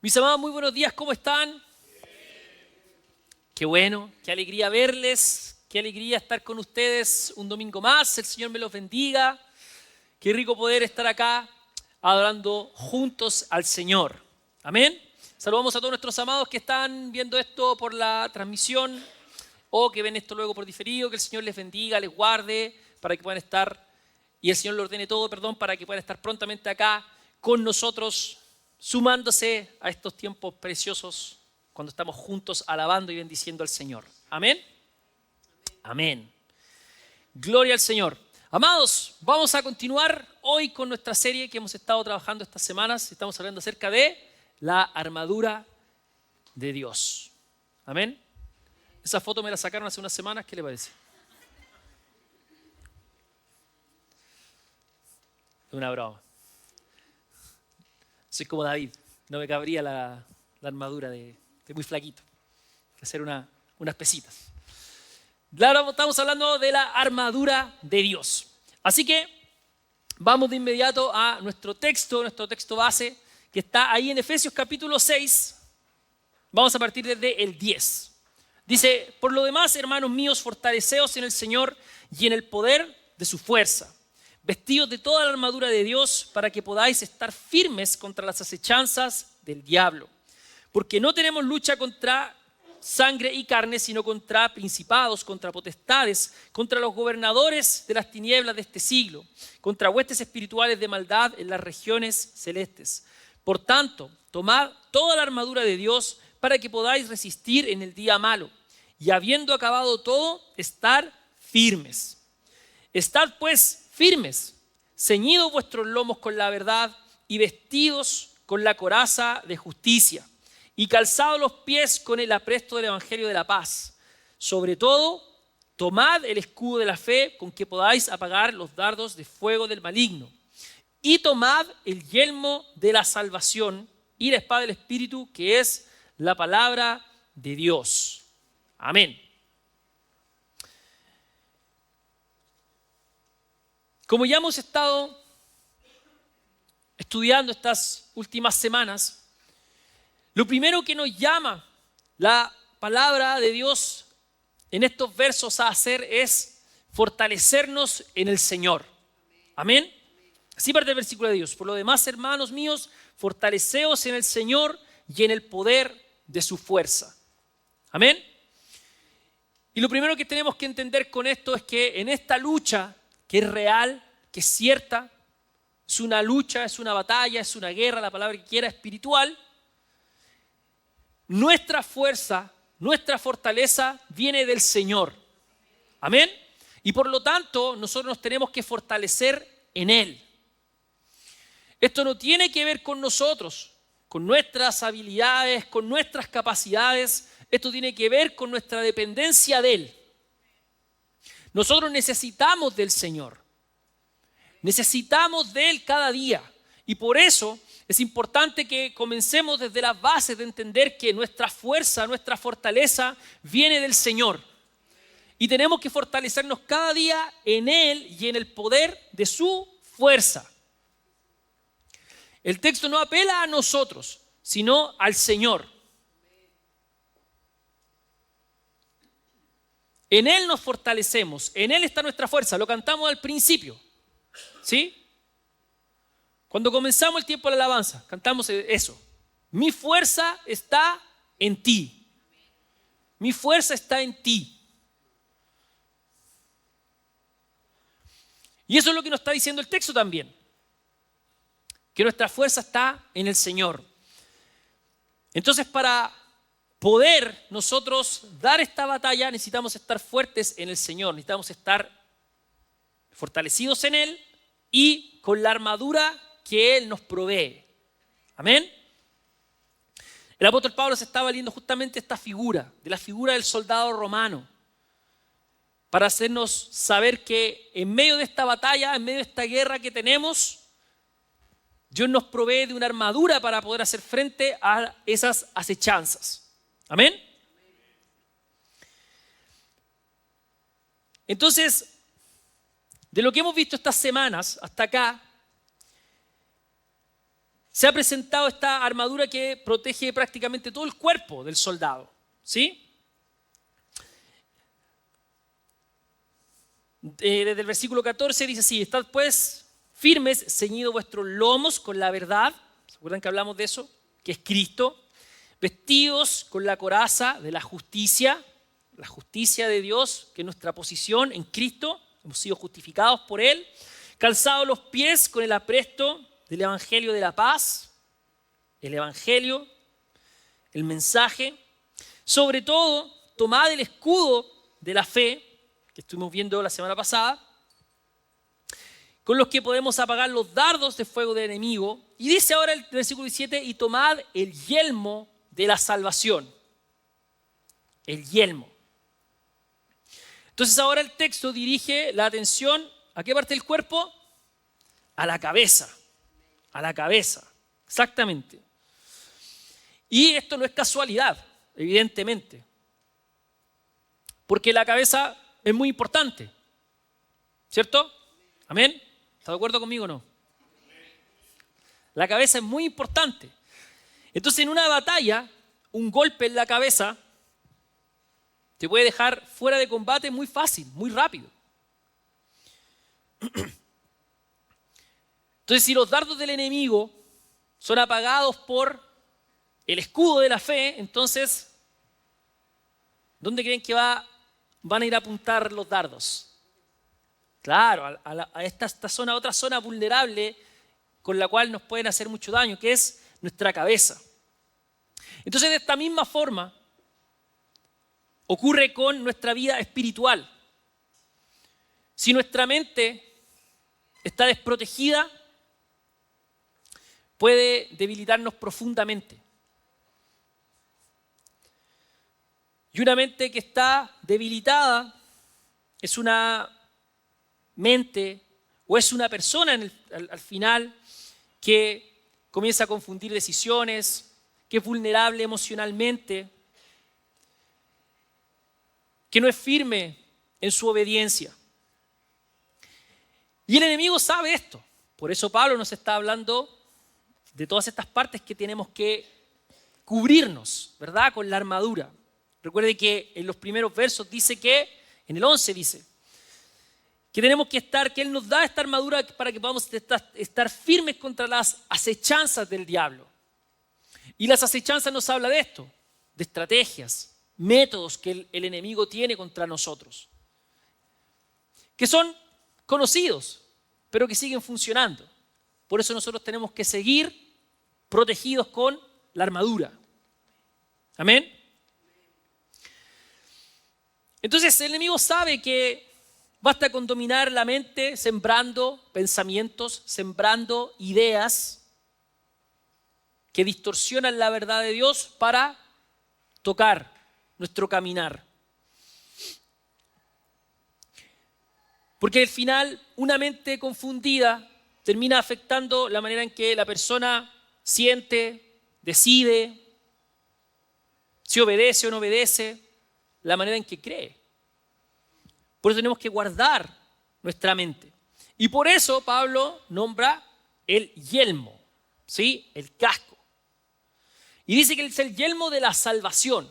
Mis amados, muy buenos días, ¿cómo están? Qué bueno, qué alegría verles, qué alegría estar con ustedes un domingo más. El Señor me los bendiga. Qué rico poder estar acá adorando juntos al Señor. Amén. Saludamos a todos nuestros amados que están viendo esto por la transmisión o que ven esto luego por diferido. Que el Señor les bendiga, les guarde para que puedan estar, y el Señor lo ordene todo, para que puedan estar prontamente acá con nosotros, sumándose a estos tiempos preciosos cuando estamos juntos alabando y bendiciendo al Señor. Amén. Amén. Gloria al Señor. Amados, vamos a continuar hoy con nuestra serie que hemos estado trabajando estas semanas. Estamos hablando acerca de la armadura de Dios. Amén. Esa foto me la sacaron hace unas semanas. ¿Qué le parece? Es una broma. Soy como David. No me cabría la armadura de muy flaquito. Hay que hacer unas pesitas. Claro, estamos hablando de la armadura de Dios. Así que vamos de inmediato a nuestro texto base, que está ahí en Efesios capítulo 6. Vamos a partir desde el 10. Dice: por lo demás, hermanos míos, fortaleceos en el Señor y en el poder de su fuerza. Vestidos de toda la armadura de Dios para que podáis estar firmes contra las acechanzas del diablo. Porque no tenemos lucha contra sangre y carne, sino contra principados, contra potestades, contra los gobernadores de las tinieblas de este siglo, contra huestes espirituales de maldad en las regiones celestes. Por tanto, tomad toda la armadura de Dios para que podáis resistir en el día malo, y habiendo acabado todo, estar firmes. Estad pues firmes, ceñidos vuestros lomos con la verdad y vestidos con la coraza de justicia, y calzados los pies con el apresto del evangelio de la paz. Sobre todo, tomad el escudo de la fe con que podáis apagar los dardos de fuego del maligno. Y tomad el yelmo de la salvación y la espada del Espíritu, que es la palabra de Dios. Amén. Como ya hemos estado estudiando estas últimas semanas, lo primero que nos llama la palabra de Dios en estos versos a hacer es fortalecernos en el Señor. Amén. Así parte el versículo de Dios. Por lo demás, hermanos míos, fortaleceos en el Señor y en el poder de su fuerza. Amén. Y lo primero que tenemos que entender con esto es que en esta lucha, que es real, que es cierta, es una lucha, es una batalla, es una guerra, la palabra que quiera, espiritual. Nuestra fuerza, nuestra fortaleza viene del Señor. Amén. Y por lo tanto, nosotros nos tenemos que fortalecer en Él. Esto no tiene que ver con nosotros, con nuestras habilidades, con nuestras capacidades. Esto tiene que ver con nuestra dependencia de Él. Nosotros necesitamos del Señor. Necesitamos de Él cada día. Y por eso es importante que comencemos desde las bases de entender que nuestra fuerza, nuestra fortaleza viene del Señor. Y tenemos que fortalecernos cada día en Él y en el poder de su fuerza. El texto no apela a nosotros, sino al Señor. En Él nos fortalecemos, en Él está nuestra fuerza, lo cantamos al principio, ¿sí? Cuando comenzamos el tiempo de la alabanza, cantamos eso. Mi fuerza está en ti. Mi fuerza está en ti. Y eso es lo que nos está diciendo el texto también. Que nuestra fuerza está en el Señor. Entonces, para poder nosotros dar esta batalla, necesitamos estar fuertes en el Señor. Necesitamos estar fortalecidos en Él y con la armadura que Él nos provee. Amén. El apóstol Pablo se estaba leyendo justamente esta figura, de la figura del soldado romano, para hacernos saber que en medio de esta batalla, en medio de esta guerra que tenemos, Dios nos provee de una armadura para poder hacer frente a esas acechanzas. Amén. Entonces, de lo que hemos visto estas semanas hasta acá, se ha presentado esta armadura que protege prácticamente todo el cuerpo del soldado, ¿sí? Desde el versículo 14 dice así: estad pues firmes, ceñidos vuestros lomos con la verdad. ¿Se acuerdan que hablamos de eso? Que es Cristo. Vestidos con la coraza de la justicia de Dios, que es nuestra posición en Cristo. Hemos sido justificados por Él. Calzados los pies con el apresto del Evangelio de la paz. El Evangelio, el mensaje. Sobre todo, tomad el escudo de la fe, que estuvimos viendo la semana pasada, con los que podemos apagar los dardos de fuego del enemigo. Y dice ahora el versículo 17: y tomad el yelmo de la salvación. El yelmo. Entonces ahora el texto dirige la atención ¿a qué parte del cuerpo? A la cabeza. A la cabeza, exactamente. Y esto no es casualidad, evidentemente. Porque la cabeza es muy importante, ¿cierto? ¿Amén? ¿Está de acuerdo conmigo o no? La cabeza es muy importante. Entonces, en una batalla, un golpe en la cabeza te puede dejar fuera de combate muy fácil, muy rápido. Entonces, si los dardos del enemigo son apagados por el escudo de la fe, entonces, ¿dónde creen que van a ir a apuntar los dardos? Claro, a esta zona, otra zona vulnerable con la cual nos pueden hacer mucho daño, que es nuestra cabeza. Entonces, de esta misma forma, ocurre con nuestra vida espiritual. Si nuestra mente está desprotegida, puede debilitarnos profundamente. Y una mente que está debilitada es una mente o es una persona al final que comienza a confundir decisiones, que es vulnerable emocionalmente, que no es firme en su obediencia. Y el enemigo sabe esto. Por eso Pablo nos está hablando de todas estas partes que tenemos que cubrirnos, ¿verdad? Con la armadura. Recuerde que en los primeros versos dice que, en el 11 dice, que tenemos que que Él nos da esta armadura para que podamos estar firmes contra las acechanzas del diablo. Y las acechanzas nos habla de esto, de estrategias, métodos que el enemigo tiene contra nosotros, que son conocidos, pero que siguen funcionando. Por eso nosotros tenemos que seguir protegidos con la armadura. Amén. Entonces el enemigo sabe que basta con dominar la mente sembrando pensamientos, sembrando ideas que distorsionan la verdad de Dios para tocar nuestro caminar. Porque al final una mente confundida termina afectando la manera en que la persona siente, decide, si obedece o no obedece, la manera en que cree. Por eso tenemos que guardar nuestra mente. Y por eso Pablo nombra el yelmo, ¿sí? El casco. Y dice que es el yelmo de la salvación.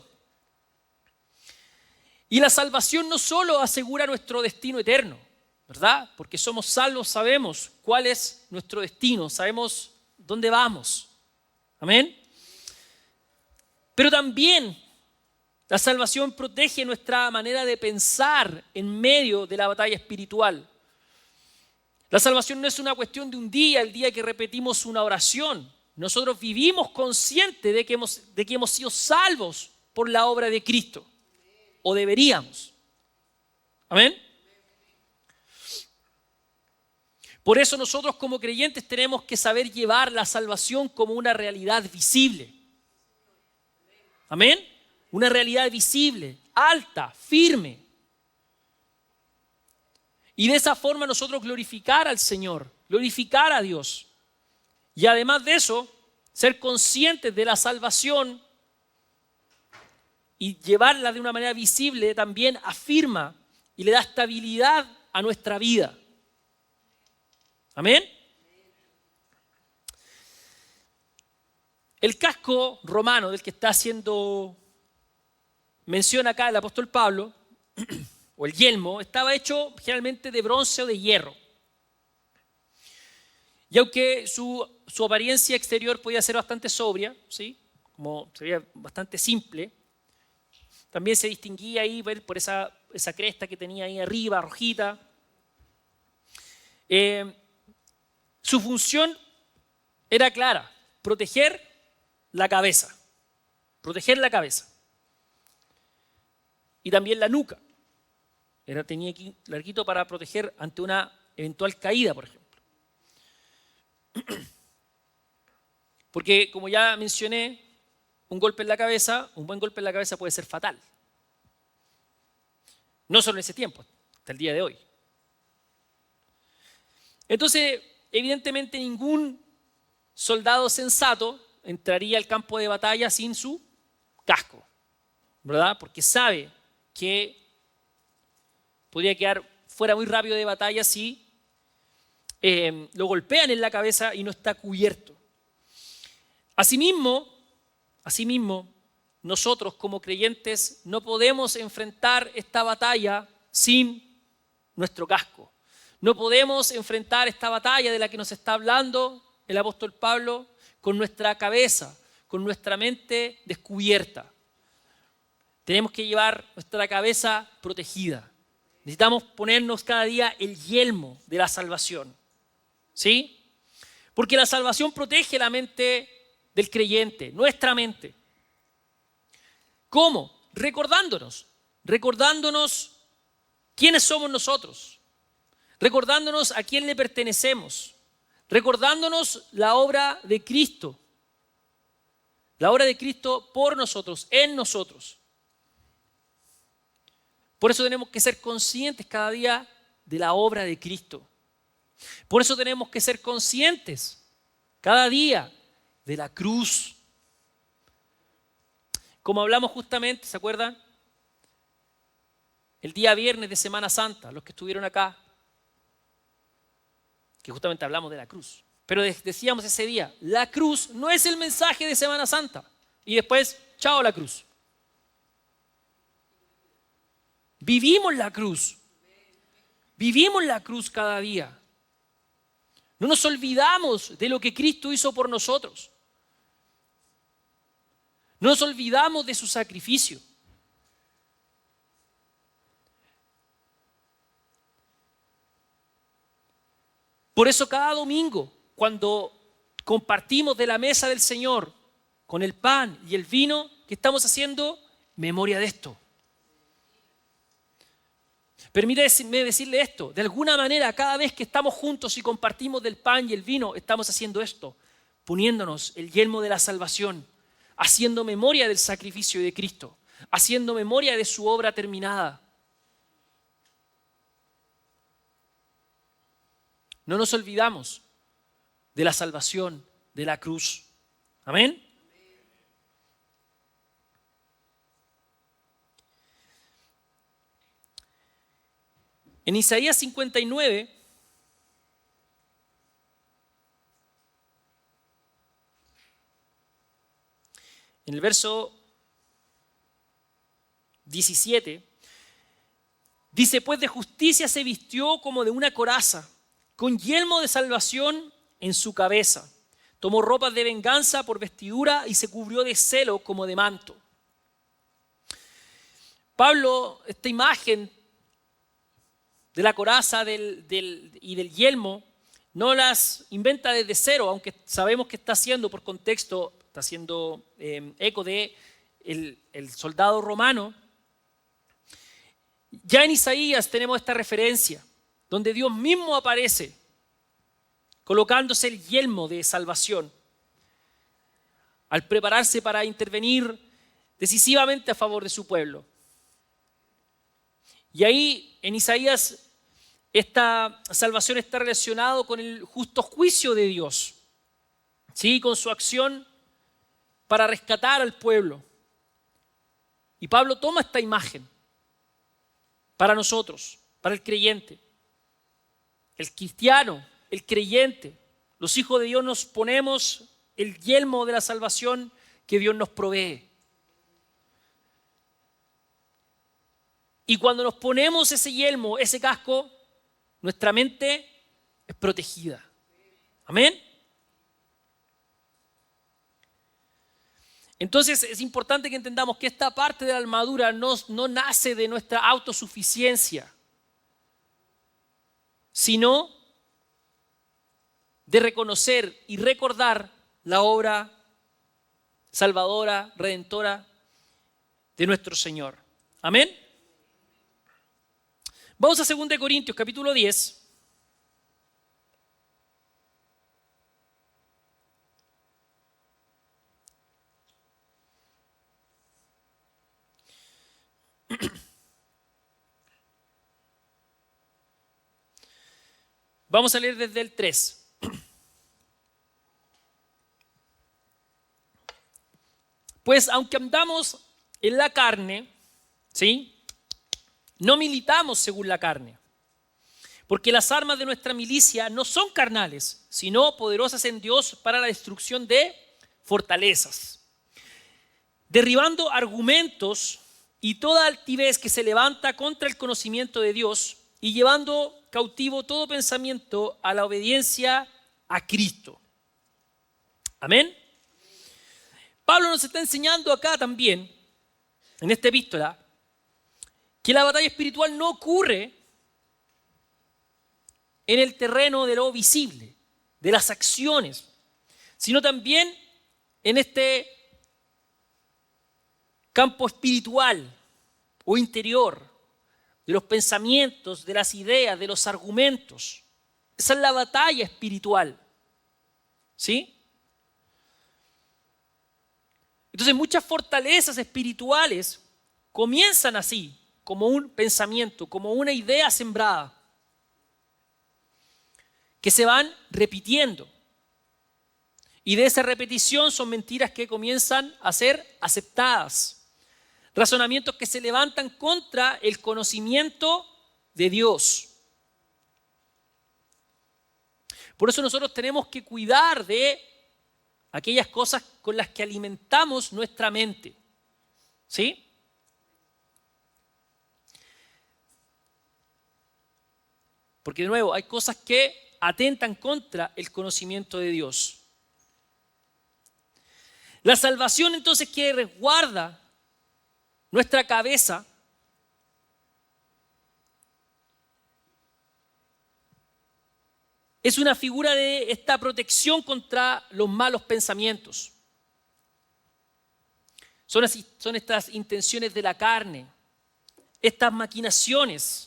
Y la salvación no solo asegura nuestro destino eterno, ¿verdad? Porque somos salvos, sabemos cuál es nuestro destino, sabemos dónde vamos. Amén. Pero también la salvación protege nuestra manera de pensar en medio de la batalla espiritual. La salvación no es una cuestión de un día, el día que repetimos una oración. Nosotros vivimos conscientes de que hemos sido salvos por la obra de Cristo. O deberíamos. Amén. Por eso nosotros como creyentes tenemos que saber llevar la salvación como una realidad visible. Amén. Una realidad visible, alta, firme. Y de esa forma nosotros glorificar al Señor, glorificar a Dios. Y además de eso, ser conscientes de la salvación y llevarla de una manera visible también afirma y le da estabilidad a nuestra vida. Amén. El casco romano del que está haciendo mención acá el apóstol Pablo, o el yelmo, estaba hecho generalmente de bronce o de hierro. Y aunque su apariencia exterior podía ser bastante sobria, ¿sí? Como se veía bastante simple, también se distinguía ahí por esa cresta que tenía ahí arriba, rojita. Su función era clara: proteger la cabeza. Proteger la cabeza. Y también la nuca. Tenía aquí larguito para proteger ante una eventual caída, por ejemplo. Porque, como ya mencioné, un buen golpe en la cabeza puede ser fatal. No solo en ese tiempo, hasta el día de hoy. Entonces, evidentemente ningún soldado sensato entraría al campo de batalla sin su casco, ¿verdad? Porque sabe que podría quedar fuera muy rápido de batalla si lo golpean en la cabeza y no está cubierto. Asimismo, nosotros como creyentes no podemos enfrentar esta batalla sin nuestro casco. No podemos enfrentar esta batalla de la que nos está hablando el apóstol Pablo con nuestra cabeza, con nuestra mente descubierta. Tenemos que llevar nuestra cabeza protegida. Necesitamos ponernos cada día el yelmo de la salvación. ¿Sí? Porque la salvación protege la mente del creyente, nuestra mente. ¿Cómo? Recordándonos quiénes somos nosotros, recordándonos a quién le pertenecemos, recordándonos la obra de Cristo por nosotros, en nosotros. Por eso tenemos que ser conscientes cada día de la obra de Cristo. Por eso tenemos que ser conscientes cada día de la cruz. Como hablamos justamente, ¿se acuerdan? El día viernes de Semana Santa, los que estuvieron acá, que justamente hablamos de la cruz. Pero decíamos ese día, la cruz no es el mensaje de Semana Santa. Y después, chao la cruz. Vivimos la cruz. Vivimos la cruz cada día. No nos olvidamos de lo que Cristo hizo por nosotros. No nos olvidamos de su sacrificio. Por eso cada domingo, cuando compartimos de la mesa del Señor con el pan y el vino, ¿qué estamos haciendo? Memoria de esto. Permíteme decirle esto, de alguna manera cada vez que estamos juntos y compartimos del pan y el vino, estamos haciendo esto, poniéndonos el yelmo de la salvación, haciendo memoria del sacrificio de Cristo, haciendo memoria de su obra terminada. No nos olvidamos de la salvación, de la cruz. Amén. En Isaías 59, en el verso 17, dice: pues de justicia se vistió como de una coraza, con yelmo de salvación en su cabeza. Tomó ropas de venganza por vestidura y se cubrió de celo como de manto. Pablo, esta imagen de la coraza y del yelmo, no las inventa desde cero, aunque sabemos que está haciendo, por contexto, está haciendo eco de el soldado romano. Ya en Isaías tenemos esta referencia, donde Dios mismo aparece colocándose el yelmo de salvación, al prepararse para intervenir decisivamente a favor de su pueblo. Y ahí en Isaías esta salvación está relacionada con el justo juicio de Dios, ¿sí? Con su acción para rescatar al pueblo. Y Pablo toma esta imagen para nosotros, para el creyente. El cristiano, el creyente, los hijos de Dios nos ponemos el yelmo de la salvación que Dios nos provee. Y cuando nos ponemos ese yelmo, ese casco, nuestra mente es protegida. Amén. Entonces es importante que entendamos que esta parte de la armadura no nace de nuestra autosuficiencia, sino de reconocer y recordar la obra salvadora, redentora de nuestro Señor. Amén. Vamos a 2 Corintios capítulo 10. Vamos a leer desde el 3. Pues aunque andamos en la carne, ¿sí?, no militamos según la carne, porque las armas de nuestra milicia no son carnales, sino poderosas en Dios para la destrucción de fortalezas, derribando argumentos y toda altivez que se levanta contra el conocimiento de Dios y llevando cautivo todo pensamiento a la obediencia a Cristo. Amén. Pablo nos está enseñando acá también, en esta epístola, que la batalla espiritual no ocurre en el terreno de lo visible, de las acciones, sino también en este campo espiritual o interior, de los pensamientos, de las ideas, de los argumentos. Esa es la batalla espiritual. ¿Sí? Entonces muchas fortalezas espirituales comienzan así, como un pensamiento, como una idea sembrada, que se van repitiendo. Y de esa repetición son mentiras que comienzan a ser aceptadas. Razonamientos que se levantan contra el conocimiento de Dios. Por eso nosotros tenemos que cuidar de aquellas cosas con las que alimentamos nuestra mente. ¿Sí? Porque de nuevo, hay cosas que atentan contra el conocimiento de Dios. La salvación entonces que resguarda nuestra cabeza es una figura de esta protección contra los malos pensamientos. Son estas intenciones de la carne, estas maquinaciones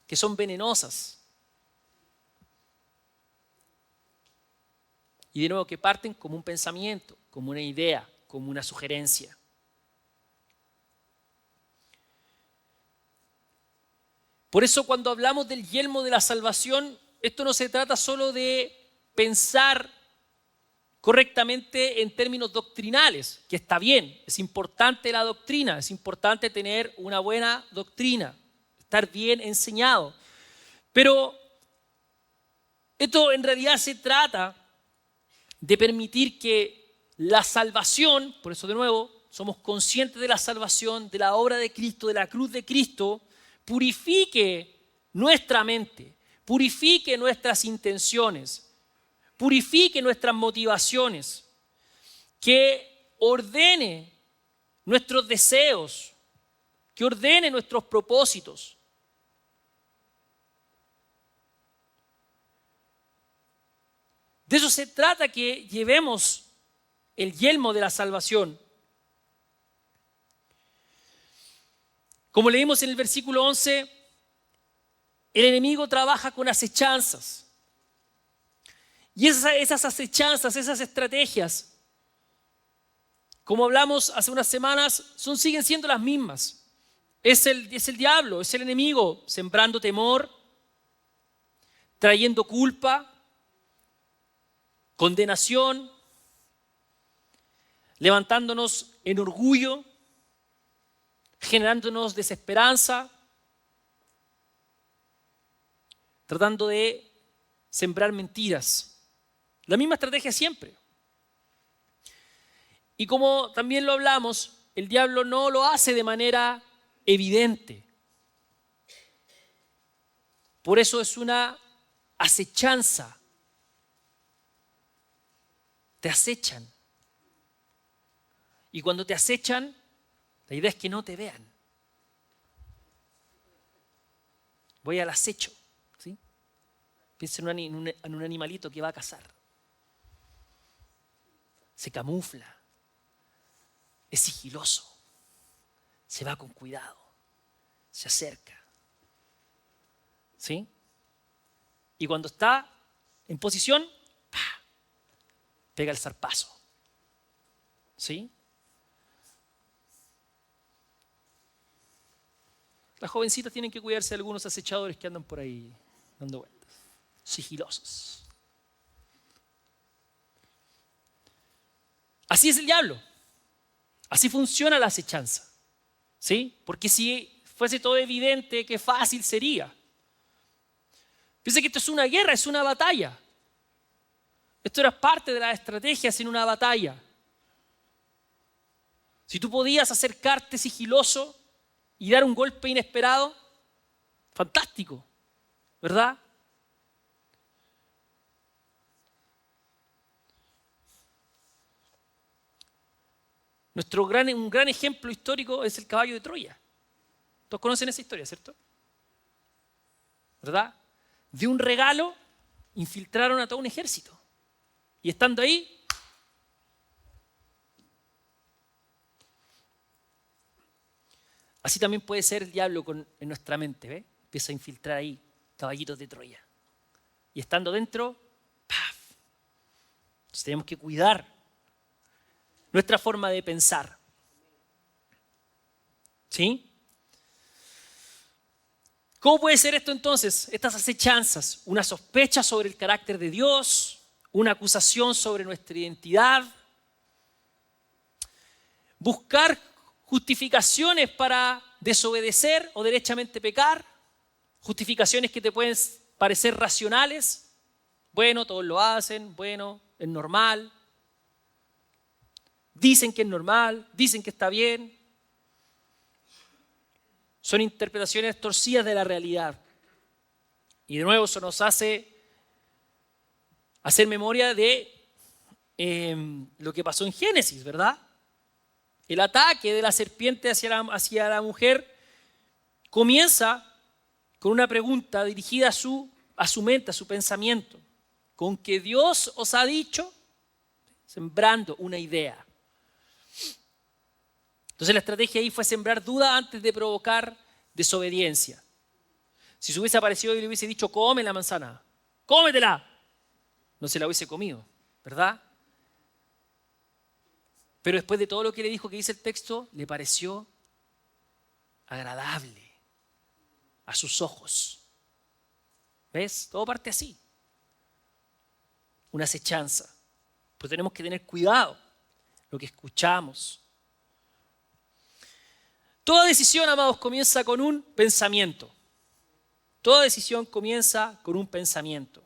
que son venenosas. Y de nuevo que parten como un pensamiento, como una idea, como una sugerencia. Por eso cuando hablamos del yelmo de la salvación, esto no se trata solo de pensar correctamente en términos doctrinales, que está bien, es importante la doctrina, es importante tener una buena doctrina, estar bien enseñado. Pero esto en realidad se trata de permitir que la salvación, por eso de nuevo, somos conscientes de la salvación, de la obra de Cristo, de la cruz de Cristo, purifique nuestra mente, purifique nuestras intenciones, purifique nuestras motivaciones, que ordene nuestros deseos, que ordene nuestros propósitos. De eso se trata, que llevemos el yelmo de la salvación. Como leímos en el versículo 11, el enemigo trabaja con acechanzas. Y esas acechanzas, esas estrategias, como hablamos hace unas semanas, siguen siendo las mismas. Es el diablo, es el enemigo, sembrando temor, trayendo culpa, condenación, levantándonos en orgullo, generándonos desesperanza, tratando de sembrar mentiras. La misma estrategia siempre. Y como también lo hablamos, el diablo no lo hace de manera evidente. Por eso es una acechanza. Te acechan. Y cuando te acechan, la idea es que no te vean. Voy al acecho, ¿sí? Piensa en un animalito que va a cazar. Se camufla. Es sigiloso. Se va con cuidado. Se acerca. ¿Sí? Y cuando está en posición, ¡pah!, pega el zarpazo. ¿Sí? Las jovencitas tienen que cuidarse de algunos acechadores que andan por ahí dando vueltas. Sigilosos. Así es el diablo. Así funciona la acechanza. ¿Sí? Porque si fuese todo evidente, qué fácil sería. Piensa que esto es una guerra, es una batalla. Esto era parte de las estrategias en una batalla. Si tú podías acercarte sigiloso y dar un golpe inesperado, fantástico, ¿verdad? Un gran ejemplo histórico es el caballo de Troya. Todos conocen esa historia, ¿cierto? ¿Verdad? De un regalo infiltraron a todo un ejército. Y estando ahí, así también puede ser el diablo en nuestra mente, ¿ves? Empieza a infiltrar ahí caballitos de Troya. Y estando dentro, ¡paf! Entonces tenemos que cuidar nuestra forma de pensar. ¿Sí? ¿Cómo puede ser esto entonces? Estas acechanzas, una sospecha sobre el carácter de Dios, una acusación sobre nuestra identidad, buscar justificaciones para desobedecer o derechamente pecar, justificaciones que te pueden parecer racionales. Bueno, todos lo hacen, bueno, es normal. Dicen que es normal, dicen que está bien. Son interpretaciones torcidas de la realidad. Y de nuevo eso nos hace hacer memoria de lo que pasó en Génesis, ¿verdad? El ataque de la serpiente hacia la mujer comienza con una pregunta dirigida a su mente, a su pensamiento. ¿Con que Dios os ha dicho? Sembrando una idea. Entonces la estrategia ahí fue sembrar duda antes de provocar desobediencia. Si se hubiese aparecido y le hubiese dicho, come la manzana, cómetela, no se la hubiese comido, ¿verdad? Pero después de todo lo que le dijo, que dice el texto, le pareció agradable a sus ojos. ¿Ves? Todo parte así. Una acechanza. Pero tenemos que tener cuidado lo que escuchamos. Toda decisión, amados, comienza con un pensamiento. Toda decisión comienza con un pensamiento.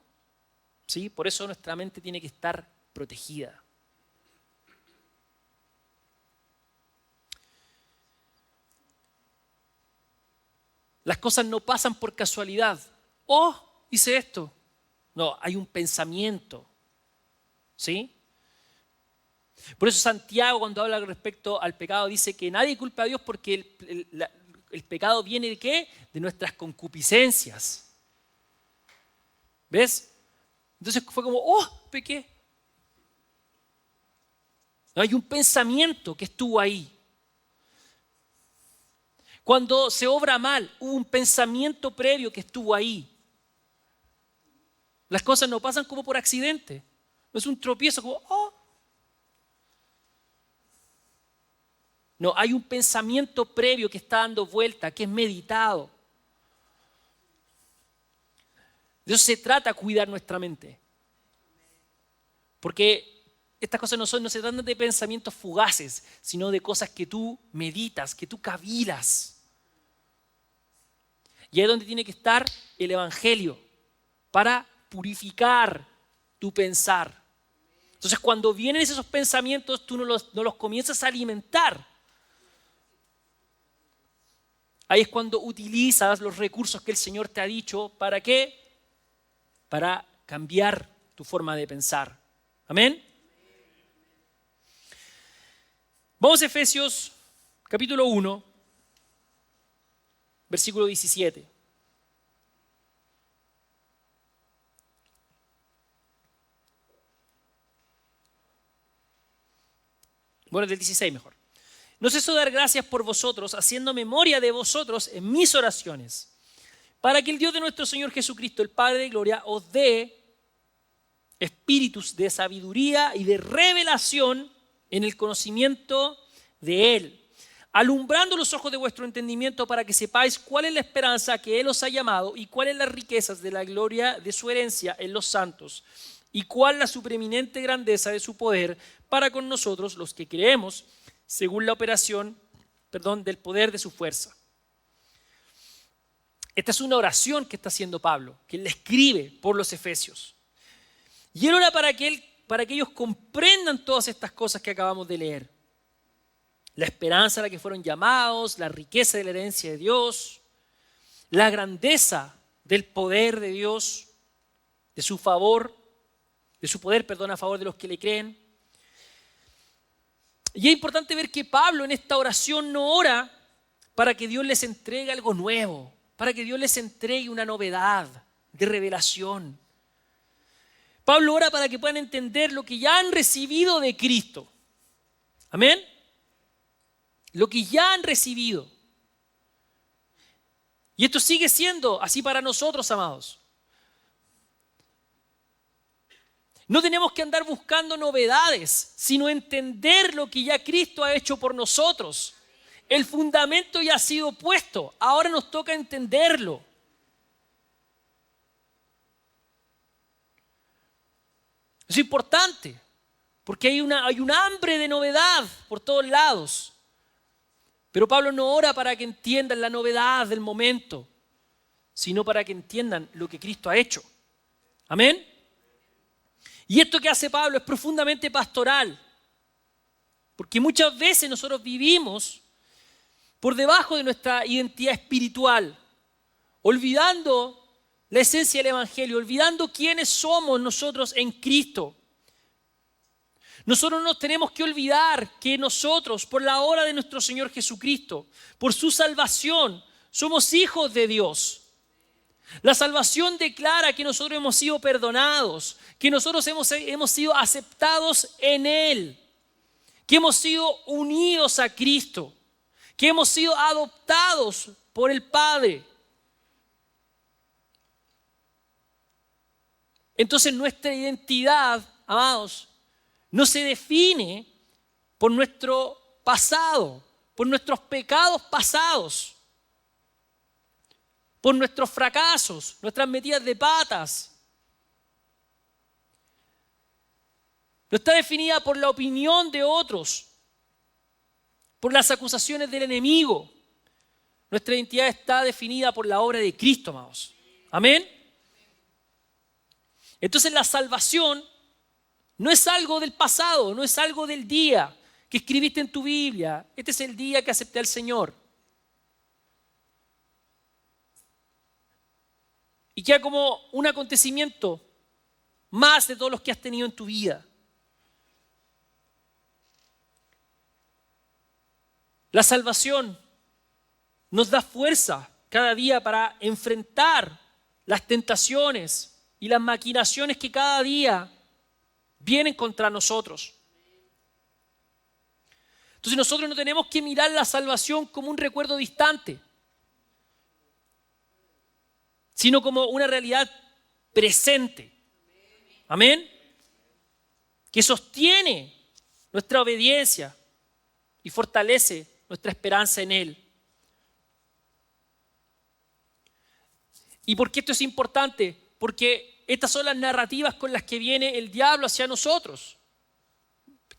¿Sí? Por eso nuestra mente tiene que estar protegida. Las cosas no pasan por casualidad. Oh, hice esto. No, hay un pensamiento. ¿Sí? Por eso Santiago, cuando habla respecto al pecado, dice que nadie culpa a Dios porque el pecado viene ¿de qué? De nuestras concupiscencias. ¿Ves? Entonces fue como, oh, pequé. No, hay un pensamiento que estuvo ahí. Cuando se obra mal, hubo un pensamiento previo que estuvo ahí. Las cosas no pasan como por accidente. No es un tropiezo como, oh. No, hay un pensamiento previo que está dando vuelta, que es meditado. De eso se trata, cuidar nuestra mente. Porque estas cosas no se tratan de pensamientos fugaces, sino de cosas que tú meditas, que tú cavilas. Y ahí es donde tiene que estar el Evangelio, para purificar tu pensar. Entonces, cuando vienen esos pensamientos, tú no los comienzas a alimentar. Ahí es cuando utilizas los recursos que el Señor te ha dicho. ¿Para qué? Para cambiar tu forma de pensar. Amén. Vamos a Efesios capítulo 1, versículo 17. Bueno, del 16 mejor. No ceso de dar gracias por vosotros, haciendo memoria de vosotros en mis oraciones, para que el Dios de nuestro Señor Jesucristo, el Padre de gloria, os dé espíritus de sabiduría y de revelación en el conocimiento de Él, alumbrando los ojos de vuestro entendimiento para que sepáis cuál es la esperanza que Él os ha llamado y cuáles las riquezas de la gloria de su herencia en los santos y cuál la supreeminente grandeza de su poder para con nosotros los que creemos según la operación, del poder de su fuerza. Esta es una oración que está haciendo Pablo, que él le escribe por los Efesios. Y él ora para que ellos comprendan todas estas cosas que acabamos de leer. La esperanza a la que fueron llamados, la riqueza de la herencia de Dios, la grandeza del poder de Dios, de su poder, a favor de los que le creen. Y es importante ver que Pablo en esta oración no ora para que Dios les entregue algo nuevo, para que Dios les entregue una novedad de revelación. Pablo ora para que puedan entender lo que ya han recibido de Cristo. Amén. Lo que ya han recibido. Y esto sigue siendo así para nosotros, amados. No tenemos que andar buscando novedades, sino entender lo que ya Cristo ha hecho por nosotros. El fundamento ya ha sido puesto, ahora nos toca entenderlo. Es importante, porque hay un hambre de novedad por todos lados. Pero Pablo no ora para que entiendan la novedad del momento, sino para que entiendan lo que Cristo ha hecho. Amén. Y esto que hace Pablo es profundamente pastoral, porque muchas veces nosotros vivimos por debajo de nuestra identidad espiritual, olvidando la esencia del Evangelio, olvidando quiénes somos nosotros en Cristo. Nosotros no tenemos que olvidar que nosotros, por la obra de nuestro Señor Jesucristo, por su salvación, somos hijos de Dios. La salvación declara que nosotros hemos sido perdonados, que nosotros hemos sido aceptados en Él, que hemos sido unidos a Cristo, que hemos sido adoptados por el Padre. Entonces nuestra identidad, amados, no se define por nuestro pasado, por nuestros pecados pasados, por nuestros fracasos, nuestras metidas de patas. No está definida por la opinión de otros, por las acusaciones del enemigo. Nuestra identidad está definida por la obra de Cristo, amados. Amén. Entonces la salvación no es algo del pasado, no es algo del día que escribiste en tu Biblia. Este es el día que acepté al Señor. Y queda como un acontecimiento más de todos los que has tenido en tu vida. La salvación nos da fuerza cada día para enfrentar las tentaciones y las maquinaciones que cada día vienen contra nosotros. Entonces nosotros no tenemos que mirar la salvación como un recuerdo distante, sino como una realidad presente. Amén. Que sostiene nuestra obediencia y fortalece nuestra esperanza en Él. ¿Y por qué esto es importante? Porque estas son las narrativas con las que viene el diablo hacia nosotros.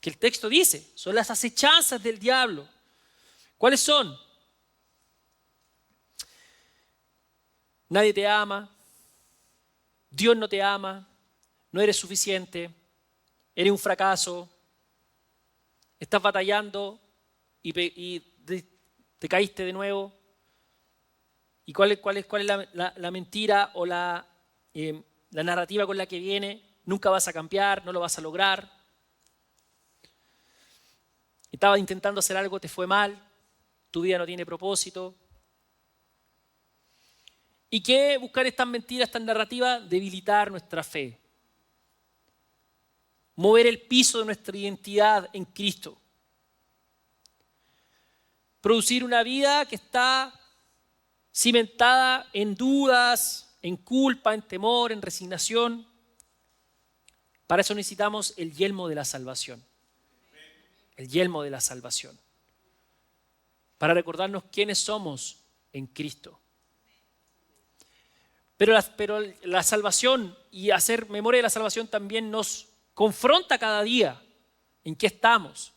Que el texto dice, son las acechanzas del diablo. ¿Cuáles son? Nadie te ama, Dios no te ama, no eres suficiente, eres un fracaso, estás batallando y te caíste de nuevo. ¿Y cuál es la mentira o la narrativa con la que viene? Nunca vas a cambiar, no lo vas a lograr. Estabas intentando hacer algo, te fue mal, tu vida no tiene propósito. ¿Y qué buscar estas mentiras, estas narrativas? Debilitar nuestra fe. Mover el piso de nuestra identidad en Cristo. Producir una vida que está cimentada en dudas, en culpa, en temor, en resignación. Para eso necesitamos el yelmo de la salvación. El yelmo de la salvación. Para recordarnos quiénes somos en Cristo. Pero la salvación y hacer memoria de la salvación también nos confronta cada día en qué estamos.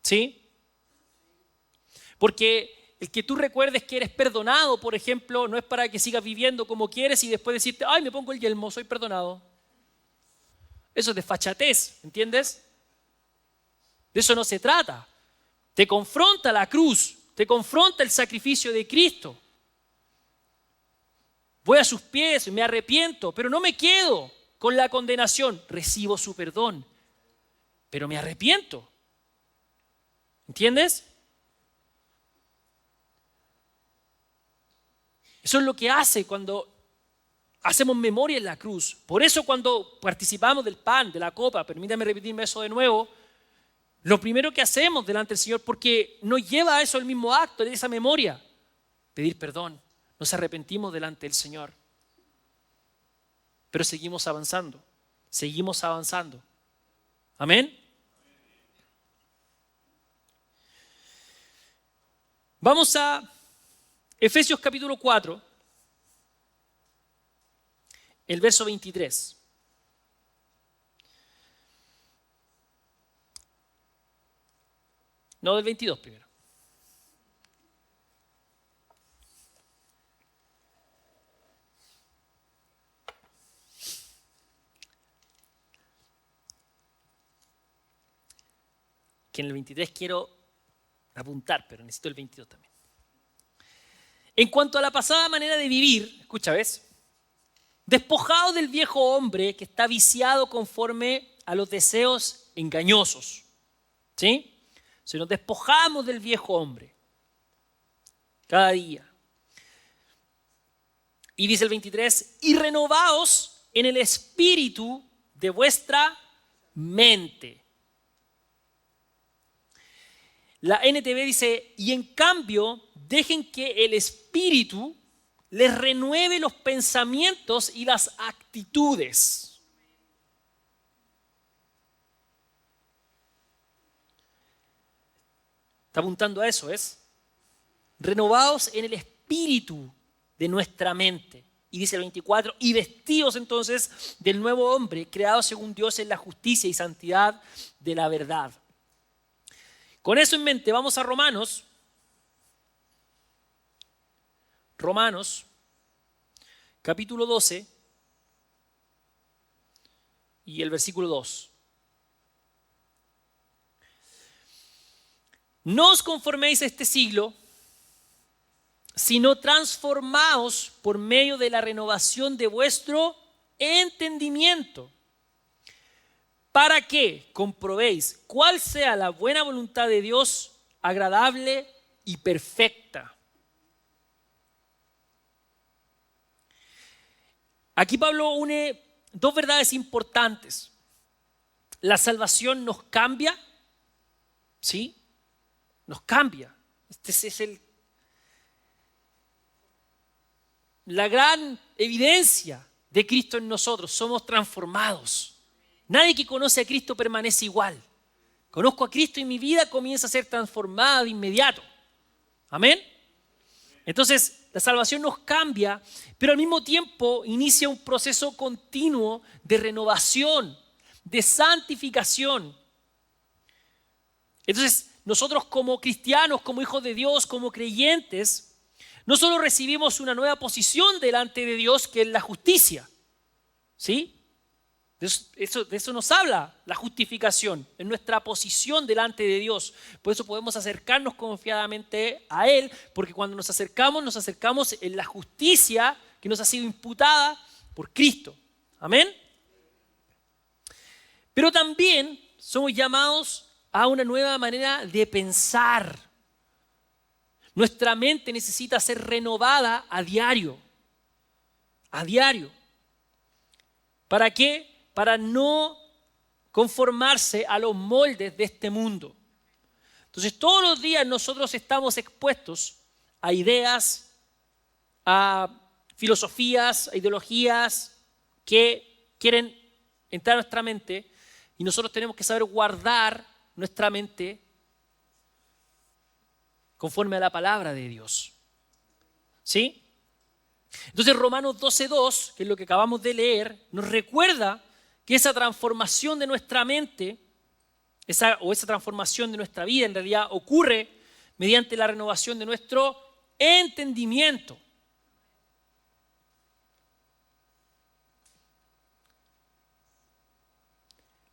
¿Sí? Porque el que tú recuerdes que eres perdonado, por ejemplo, no es para que sigas viviendo como quieres y después decirte, ay, me pongo el yelmo, soy perdonado. Eso es desfachatez, ¿entiendes? De eso no se trata. Te confronta la cruz, te confronta el sacrificio de Cristo. Voy a sus pies, me arrepiento, pero no me quedo con la condenación. Recibo su perdón, pero me arrepiento. ¿Entiendes? Eso es lo que hace cuando hacemos memoria en la cruz. Por eso cuando participamos del pan, de la copa, permítame repetirme eso de nuevo, lo primero que hacemos delante del Señor, porque nos lleva a eso el mismo acto, de esa memoria, pedir perdón. Nos arrepentimos delante del Señor. Pero seguimos avanzando. Seguimos avanzando. Amén. Vamos a Efesios capítulo 4, el verso 23. No, del 22 primero. Que en el 23 quiero apuntar, pero necesito el 22 también. En cuanto a la pasada manera de vivir, escucha, ¿ves? Despojado del viejo hombre que está viciado conforme a los deseos engañosos. ¿Sí? Si nos despojamos del viejo hombre cada día. Y dice el 23, y renovaos en el espíritu de vuestra mente. La NTV dice, y en cambio, dejen que el Espíritu les renueve los pensamientos y las actitudes. Está apuntando a eso, ¿es? Renovaos en el Espíritu de nuestra mente. Y dice el 24, y vestidos entonces del nuevo hombre, creado según Dios en la justicia y santidad de la verdad. Con eso en mente, vamos a Romanos. Romanos, capítulo 12 y el versículo 2. No os conforméis a este siglo, sino transformaos por medio de la renovación de vuestro entendimiento, para que comprobéis cuál sea la buena voluntad de Dios, agradable y perfecta. Aquí Pablo une dos verdades importantes. La salvación nos cambia, ¿sí? Nos cambia. Este es la gran evidencia de Cristo en nosotros. Somos transformados. Nadie que conoce a Cristo permanece igual. Conozco a Cristo y mi vida comienza a ser transformada de inmediato. Amén. Entonces, la salvación nos cambia, pero al mismo tiempo inicia un proceso continuo de renovación, de santificación. Entonces, nosotros como cristianos, como hijos de Dios, como creyentes, no solo recibimos una nueva posición delante de Dios, que es la justicia, ¿sí? De eso nos habla la justificación, en nuestra posición delante de Dios. Por eso podemos acercarnos confiadamente a Él, porque cuando nos acercamos en la justicia que nos ha sido imputada por Cristo. Amén. Pero también somos llamados a una nueva manera de pensar. Nuestra mente necesita ser renovada a diario. A diario. ¿Para qué? Para no conformarse a los moldes de este mundo. Entonces todos los días nosotros estamos expuestos a ideas, a filosofías, a ideologías que quieren entrar a nuestra mente y nosotros tenemos que saber guardar nuestra mente conforme a la palabra de Dios. ¿Sí? Entonces Romanos 12:2, que es lo que acabamos de leer, nos recuerda que esa transformación de nuestra mente, esa transformación de nuestra vida en realidad ocurre mediante la renovación de nuestro entendimiento.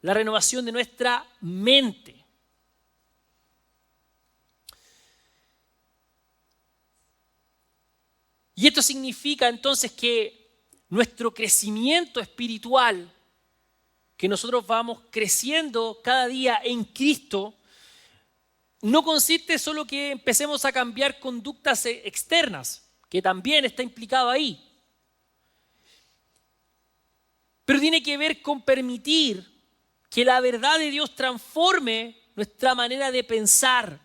La renovación de nuestra mente. Y esto significa entonces que nuestro crecimiento espiritual, que nosotros vamos creciendo cada día en Cristo, no consiste solo que empecemos a cambiar conductas externas, que también está implicado ahí. Pero tiene que ver con permitir que la verdad de Dios transforme nuestra manera de pensar,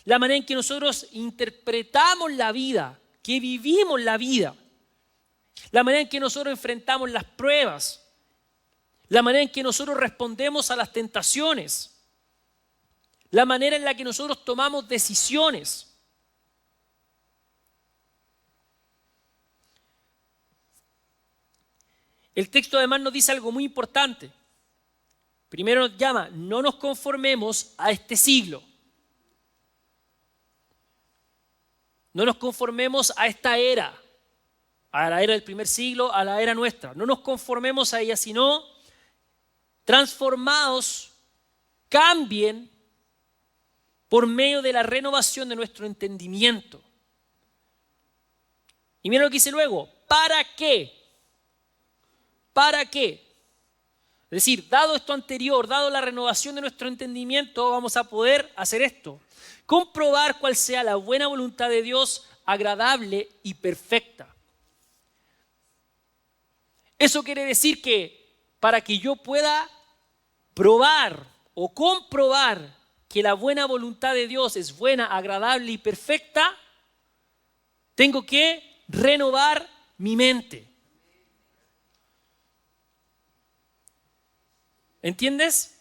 la manera en que nosotros interpretamos la vida, que vivimos la vida, la manera en que nosotros enfrentamos las pruebas, la manera en que nosotros respondemos a las tentaciones, la manera en la que nosotros tomamos decisiones. El texto además nos dice algo muy importante. Primero nos llama, no nos conformemos a este siglo. No nos conformemos a esta era, a la era del primer siglo, a la era nuestra. No nos conformemos a ella, sino transformados, cambien por medio de la renovación de nuestro entendimiento. Y mira lo que dice luego, ¿para qué? ¿Para qué? Es decir, dado esto anterior, dado la renovación de nuestro entendimiento, vamos a poder hacer esto. Comprobar cuál sea la buena voluntad de Dios, agradable y perfecta. Eso quiere decir que para que yo pueda probar o comprobar que la buena voluntad de Dios es buena, agradable y perfecta, tengo que renovar mi mente. ¿Entiendes?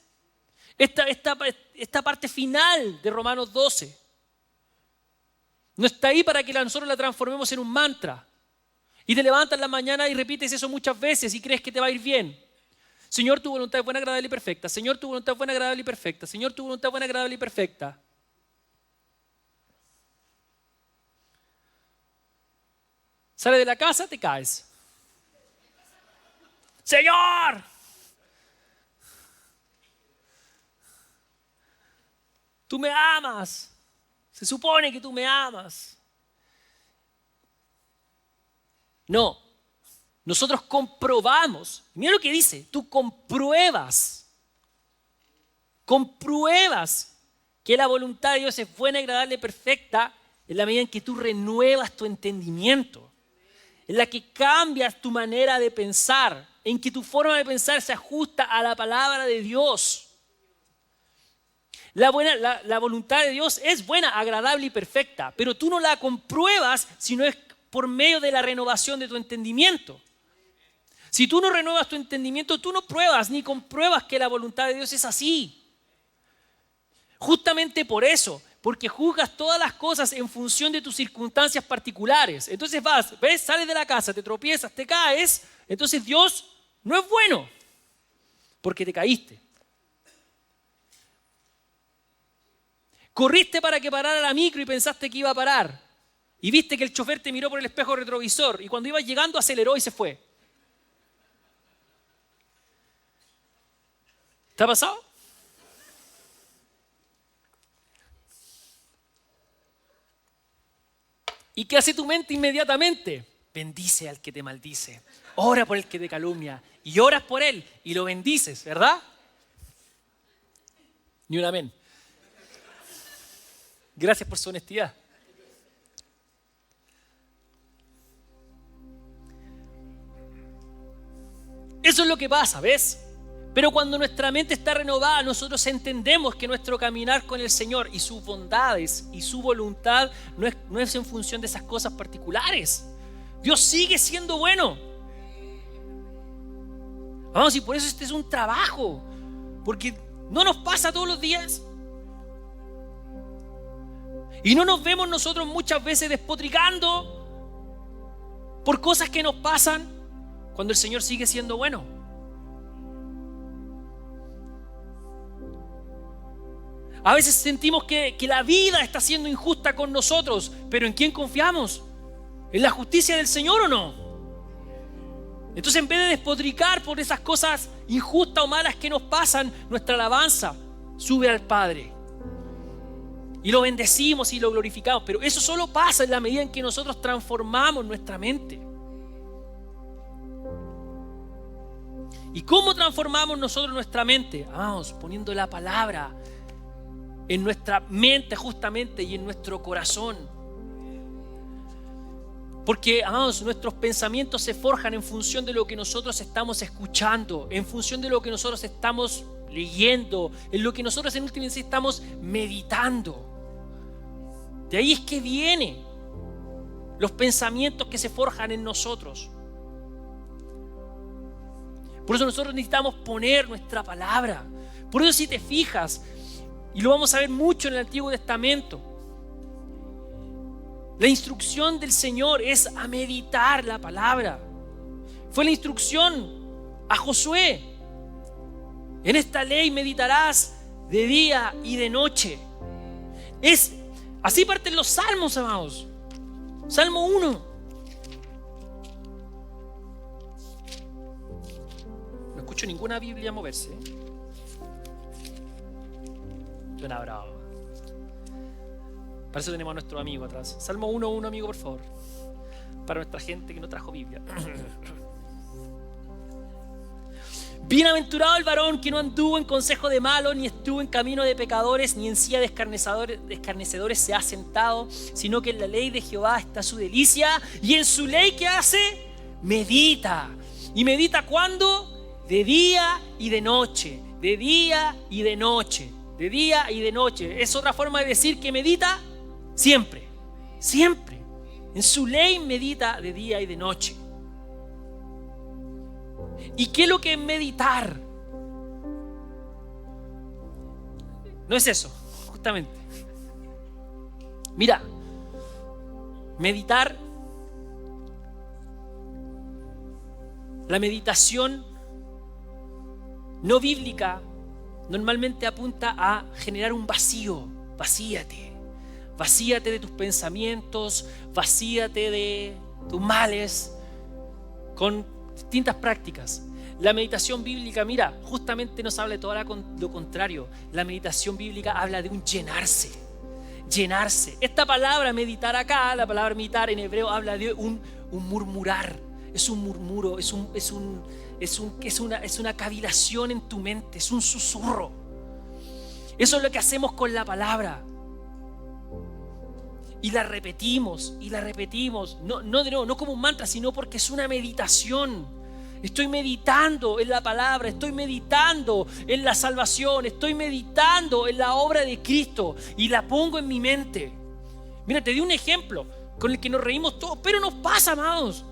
Esta parte final de Romanos 12 no está ahí para que nosotros la transformemos en un mantra y te levantas en la mañana y repites eso muchas veces y crees que te va a ir bien. Señor, tu voluntad es buena, agradable y perfecta. Señor, tu voluntad es buena, agradable y perfecta. Señor, tu voluntad es buena, agradable y perfecta. Sales de la casa, te caes. Señor, tú me amas. Se supone que tú me amas. No. Nosotros comprobamos. Mira lo que dice. Tú compruebas. Compruebas que la voluntad de Dios es buena, agradable y perfecta en la medida en que tú renuevas tu entendimiento. En la que cambias tu manera de pensar. En que tu forma de pensar se ajusta a la palabra de Dios. La voluntad de Dios es buena, agradable y perfecta, pero tú no la compruebas si no es por medio de la renovación de tu entendimiento. Si tú no renuevas tu entendimiento, tú no pruebas ni compruebas que la voluntad de Dios es así. Justamente por eso, porque juzgas todas las cosas en función de tus circunstancias particulares. Entonces ves, sales de la casa, te tropiezas, te caes, entonces Dios no es bueno, porque te caíste. Corriste para que parara la micro y pensaste que iba a parar. Y viste que el chofer te miró por el espejo retrovisor y cuando ibas llegando aceleró y se fue. ¿Te ha pasado? ¿Y qué hace tu mente inmediatamente? Bendice al que te maldice. Ora por el que te calumnia. Y oras por él y lo bendices, ¿verdad? Ni un amén. Gracias por su honestidad. Eso es lo que pasa, ¿ves? Pero cuando nuestra mente está renovada, nosotros entendemos que nuestro caminar con el Señor y sus bondades y su voluntad no es en función de esas cosas particulares. Dios sigue siendo bueno. Vamos, y por eso este es un trabajo, porque no nos pasa todos los días. Y no nos vemos nosotros muchas veces despotricando por cosas que nos pasan cuando el Señor sigue siendo bueno. A veces sentimos que la vida está siendo injusta con nosotros, pero ¿en quién confiamos? ¿En la justicia del Señor o no? Entonces, en vez de despotricar por esas cosas injustas o malas que nos pasan, nuestra alabanza sube al Padre. Y lo bendecimos y lo glorificamos. Pero eso solo pasa en la medida en que nosotros transformamos nuestra mente. ¿Y cómo transformamos nosotros nuestra mente? Vamos, poniendo la palabra en nuestra mente justamente y en nuestro corazón. Porque, amados, nuestros pensamientos se forjan en función de lo que nosotros estamos escuchando, en función de lo que nosotros estamos leyendo, en lo que nosotros en última instancia estamos meditando. De ahí es que vienen los pensamientos que se forjan en nosotros. Por eso nosotros necesitamos poner nuestra palabra. Por eso, si te fijas, y lo vamos a ver mucho en el Antiguo Testamento, la instrucción del Señor es a meditar la palabra. Fue la instrucción a Josué. En esta ley meditarás de día y de noche. Así parten los salmos, amados. Salmo 1. No escucho ninguna Biblia moverse. Suena bravo. Para eso tenemos a nuestro amigo atrás. Salmo 1:1, amigo, por favor. Para nuestra gente que no trajo Biblia. Bienaventurado el varón que no anduvo en consejo de malos, ni estuvo en camino de pecadores, ni en silla de escarnecedores se ha sentado, sino que en la ley de Jehová está su delicia, y en su ley, ¿qué hace? Medita. ¿Y medita cuándo? De día y de noche. De día y de noche. De día y de noche. Es otra forma de decir que medita siempre. Siempre. En su ley medita de día y de noche. ¿Y qué es lo que es meditar? No es eso, justamente. Mira, meditar, la meditación no bíblica normalmente apunta a generar un vacío. Vacíate. Vacíate de tus pensamientos, vacíate de tus males con distintas prácticas. La meditación bíblica, mira, justamente nos habla de todo lo contrario. La meditación bíblica habla de un llenarse. Llenarse. Esta palabra meditar acá, la palabra meditar en hebreo habla de un murmurar. Es un murmuro, es una cavilación en tu mente, es un susurro. Eso es lo que hacemos con la palabra. Y la repetimos, y la repetimos. No como un mantra, sino porque es una meditación. Estoy meditando en la palabra, estoy meditando en la salvación, estoy meditando en la obra de Cristo y la pongo en mi mente. Mira, te di un ejemplo con el que nos reímos todos, pero nos pasa, amados.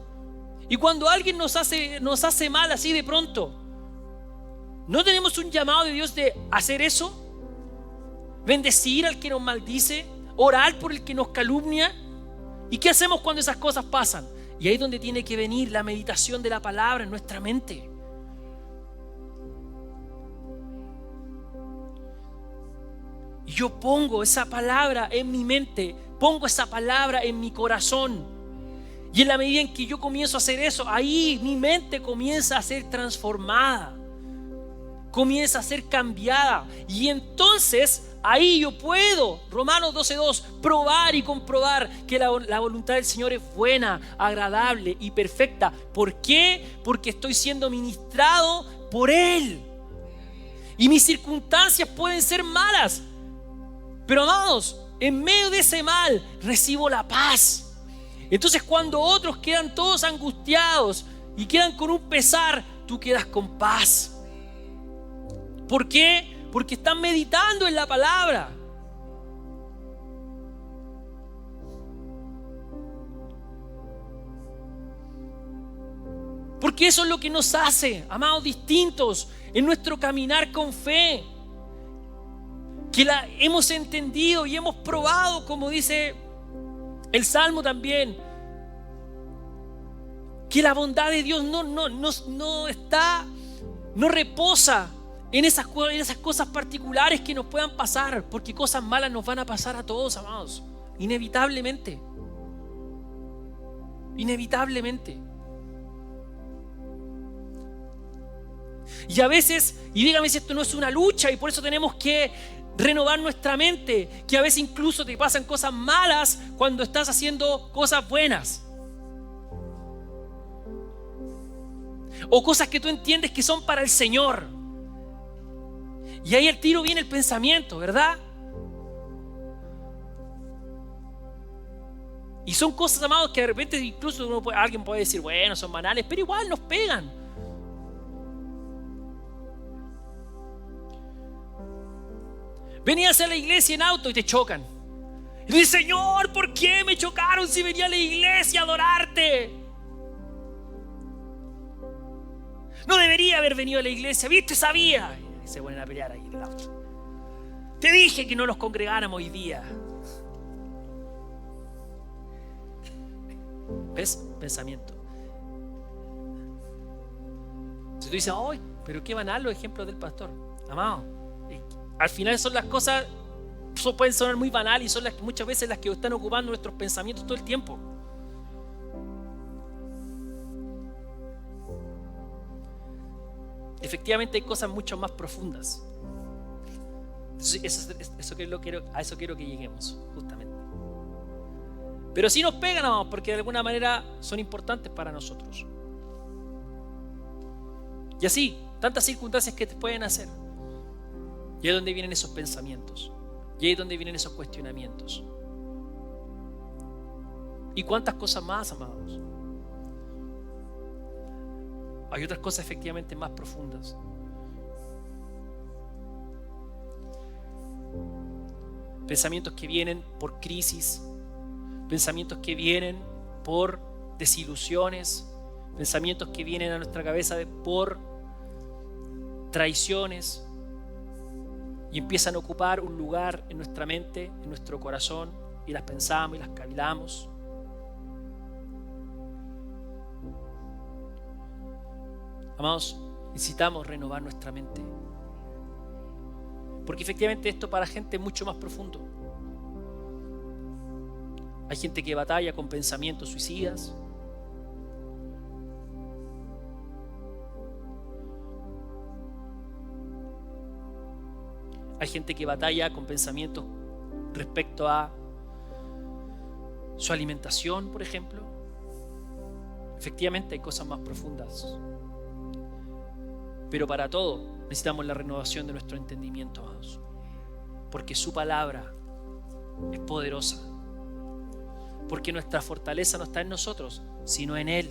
Y cuando alguien nos hace mal así de pronto, ¿no tenemos un llamado de Dios de hacer eso? Bendecir al que nos maldice, orar por el que nos calumnia. ¿Y qué hacemos cuando esas cosas pasan? Y ahí es donde tiene que venir la meditación de la palabra en nuestra mente. Y yo pongo esa palabra en mi mente, pongo esa palabra en mi corazón. Y en la medida en que yo comienzo a hacer eso, ahí mi mente comienza a ser transformada. comienza a ser cambiada. Y entonces ahí yo puedo, Romanos 12:2, probar y comprobar que la voluntad del Señor es buena, agradable y perfecta. ¿Por qué? Porque estoy siendo ministrado por Él. Y mis circunstancias pueden ser malas, pero amados, en medio de ese mal recibo la paz. Entonces cuando otros quedan todos angustiados y quedan con un pesar, tú quedas con paz. ¿Por qué? Porque están meditando en la palabra. Porque eso es lo que nos hace, amados, distintos en nuestro caminar con fe. Que la hemos entendido y hemos probado, como dice el Salmo también, que la bondad de Dios no reposa en esas cosas particulares que nos puedan pasar, porque cosas malas nos van a pasar a todos, amados, inevitablemente. Inevitablemente. Y a veces, y dígame si esto no es una lucha, y por eso tenemos que renovar nuestra mente, que a veces incluso te pasan cosas malas cuando estás haciendo cosas buenas. O cosas que tú entiendes que son para el Señor. Y ahí al tiro viene el pensamiento, ¿verdad? Y son cosas, amados, que de repente incluso alguien puede decir, bueno, son banales, pero igual nos pegan. Venías a la iglesia en auto y te chocan. Y dices, Señor, ¿por qué me chocaron si venía a la iglesia a adorarte? No debería haber venido a la iglesia, ¿viste? Sabía. Y se ponen a pelear ahí en el auto. Te dije que no nos congregáramos hoy día. ¿Ves? Pensamiento. Si tú dices, ¡ay! Pero qué banal los ejemplos del pastor. Amado, al final son las cosas, pueden sonar muy banales y son muchas veces las que están ocupando nuestros pensamientos todo el tiempo. Efectivamente hay cosas mucho más profundas. A eso quiero que lleguemos, justamente. Pero sí nos pegan, amados, porque de alguna manera son importantes para nosotros. Y así, tantas circunstancias que te pueden hacer. Y ahí es donde vienen esos pensamientos. Y ahí es donde vienen esos cuestionamientos. ¿Y cuántas cosas más, amados? Hay otras cosas efectivamente más profundas. Pensamientos que vienen por crisis. Pensamientos que vienen por desilusiones. Pensamientos que vienen a nuestra cabeza por traiciones. Y empiezan a ocupar un lugar en nuestra mente, en nuestro corazón, y las pensamos y las cavilamos. Amados, necesitamos renovar nuestra mente. Porque efectivamente esto para gente es mucho más profundo. Hay gente que batalla con pensamientos suicidas. Hay gente que batalla con pensamientos respecto a su alimentación, por ejemplo. Efectivamente hay cosas más profundas. Pero para todo necesitamos la renovación de nuestro entendimiento, amados. Porque su palabra es poderosa. Porque nuestra fortaleza no está en nosotros, sino en Él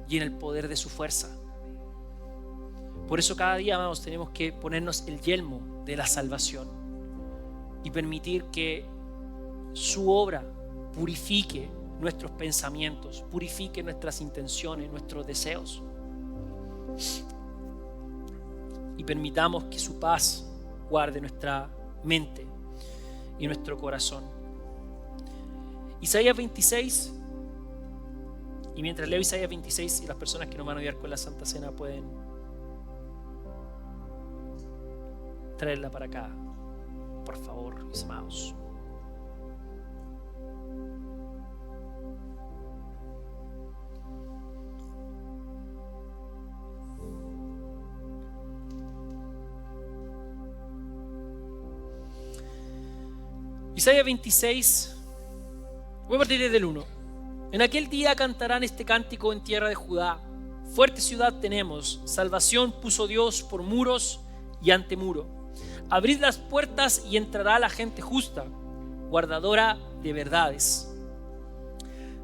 y en el poder de su fuerza. Por eso cada día, amados, tenemos que ponernos el yelmo de la salvación y permitir que su obra purifique nuestros pensamientos, purifique nuestras intenciones, nuestros deseos. Y permitamos que su paz guarde nuestra mente y nuestro corazón. Isaías 26, y mientras leo Isaías 26, y las personas que nos van a ayudar con la Santa Cena pueden traerla para acá, por favor, mis amados. Isaías 26, voy a partir desde el 1. En aquel día cantarán este cántico en tierra de Judá. Fuerte ciudad tenemos, salvación puso Dios por muros y antemuro. Abrid las puertas y entrará la gente justa, guardadora de verdades.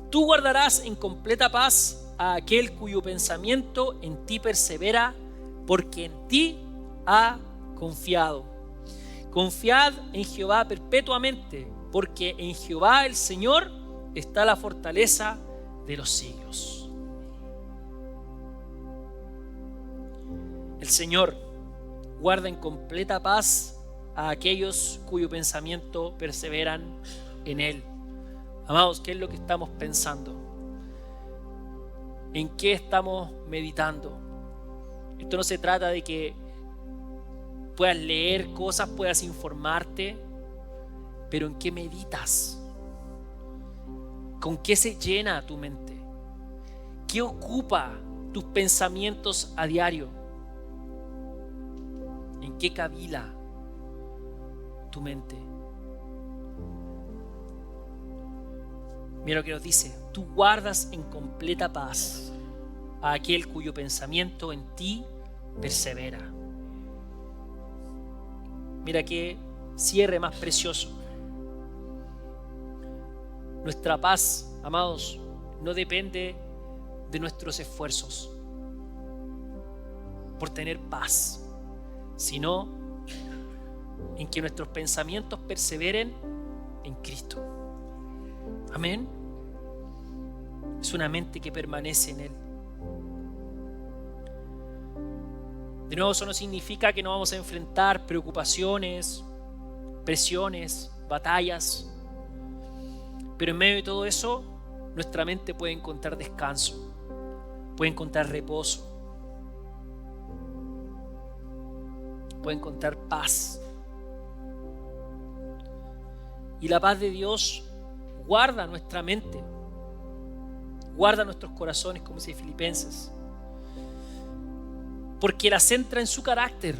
Tú guardarás en completa paz a aquel cuyo pensamiento en ti persevera, porque en ti ha confiado. Confiad en Jehová perpetuamente, porque en Jehová el Señor está la fortaleza de los siglos. El Señor guarda en completa paz a aquellos cuyo pensamiento perseveran en Él. Amados, ¿qué es lo que estamos pensando? ¿En qué estamos meditando? Esto no se trata de que puedas leer cosas, puedas informarte, pero ¿en qué meditas? ¿Con qué se llena tu mente? ¿Qué ocupa tus pensamientos a diario? ¿En qué cavila tu mente? Mira lo que nos dice: tú guardas en completa paz a aquel cuyo pensamiento en ti persevera. Mira qué cierre más precioso. Nuestra paz, amados, no depende de nuestros esfuerzos por tener paz, sino en que nuestros pensamientos perseveren en Cristo. Amén. Es una mente que permanece en Él. De nuevo, eso no significa que no vamos a enfrentar preocupaciones, presiones, batallas. Pero en medio de todo eso, nuestra mente puede encontrar descanso, puede encontrar reposo, puede encontrar paz. Y la paz de Dios guarda nuestra mente, guarda nuestros corazones, como dice Filipenses, porque la centra en su carácter,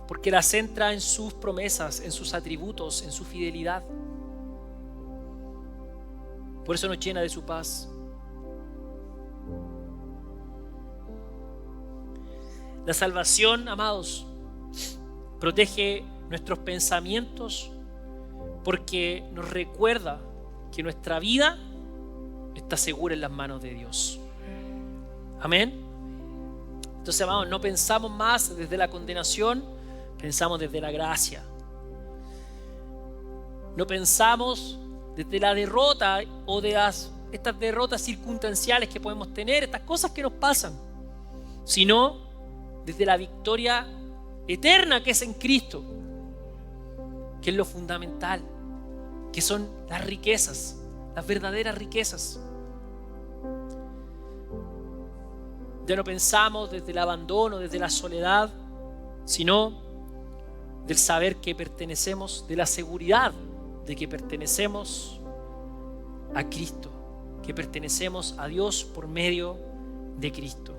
porque la centra en sus promesas, en sus atributos, en su fidelidad. Por eso nos llena de su paz. La salvación, amados, protege nuestros pensamientos porque nos recuerda que nuestra vida está segura en las manos de Dios. Amén. Entonces, amados, no pensamos más desde la condenación, pensamos desde la gracia. No pensamos desde la derrota o de estas derrotas circunstanciales que podemos tener, estas cosas que nos pasan, sino desde la victoria eterna que es en Cristo, que es lo fundamental, que son las riquezas, las verdaderas riquezas. Ya no pensamos desde el abandono, desde la soledad, sino del saber que pertenecemos, de la seguridad de que pertenecemos a Cristo, que pertenecemos a Dios por medio de Cristo.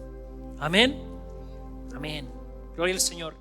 Amén. Amén. Gloria al Señor.